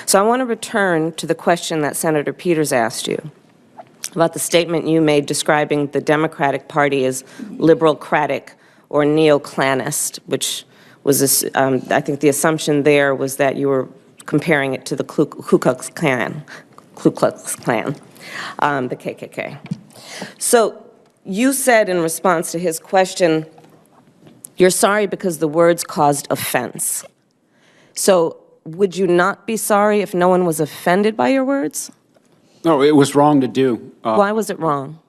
So I want to return to the question that Senator Peters asked you about the statement you made describing the Democratic Party as liberal-cratic or neo-Klanist, which was, I think the assumption there was that you were comparing it to the Ku Klux Klan, the KKK. So you said in response to his question, you're sorry because the words caused offense. So would you not be sorry if no one was offended by your words? No, it was wrong to do. Why was it wrong?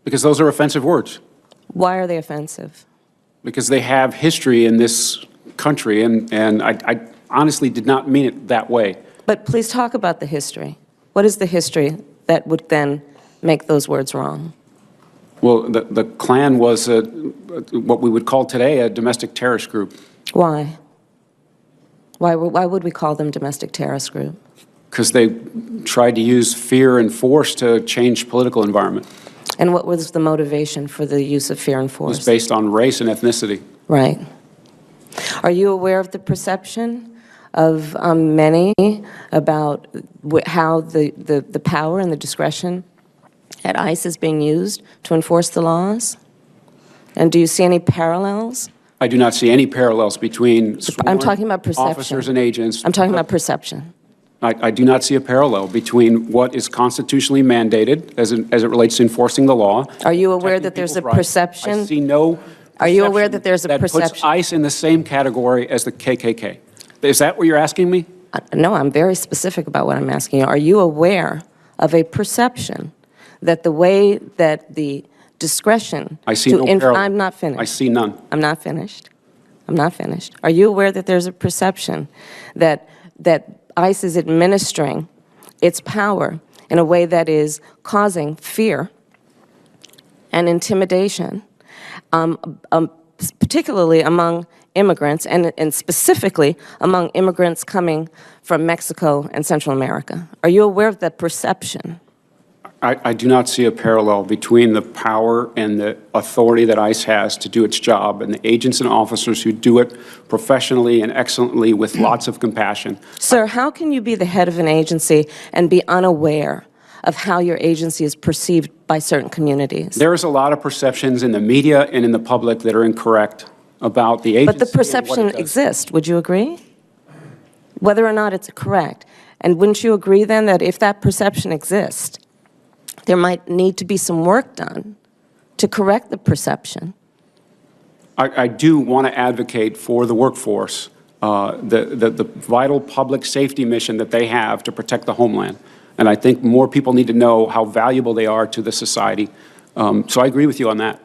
Because those are offensive words. Why are they offensive? Because they have history in this country, and I honestly did not mean it that way. But please talk about the history. What is the history that would then make those words wrong? Well, the Klan was what we would call today a domestic terrorist group. Why? Why would we call them domestic terrorist group? Because they tried to use fear and force to change political environment. And what was the motivation for the use of fear and force? It was based on race and ethnicity. Right. Are you aware of the perception of many about how the power and the discretion at ICE is being used to enforce the laws? And do you see any parallels? I do not see any parallels between I'm talking about perception. Officers and agents. I'm talking about perception. I do not see a parallel between what is constitutionally mandated as it relates to enforcing the law. Are you aware that there's a perception? I see no Are you aware that there's a perception? That puts ICE in the same category as the KKK. Is that what you're asking me? No, I'm very specific about what I'm asking you. Are you aware of a perception that the way that the discretion I see no parallel. I'm not finished. I see none. I'm not finished. I'm not finished. Are you aware that there's a perception that ICE is administering its power in a way that is causing fear and intimidation, particularly among immigrants, and specifically among immigrants coming from Mexico and Central America? Are you aware of that perception? I do not see a parallel between the power and the authority that ICE has to do its job and the agents and officers who do it professionally and excellently with lots of compassion. Sir, how can you be the head of an agency and be unaware of how your agency is perceived by certain communities? There is a lot of perceptions in the media and in the public that are incorrect about the agency. But the perception exists, would you agree? Whether or not it's correct. And wouldn't you agree then that if that perception exists, there might need to be some work done to correct the perception? I do want to advocate for the workforce, the vital public safety mission that they have to protect the homeland. And I think more people need to know how valuable they are to the society. So I agree with you on that.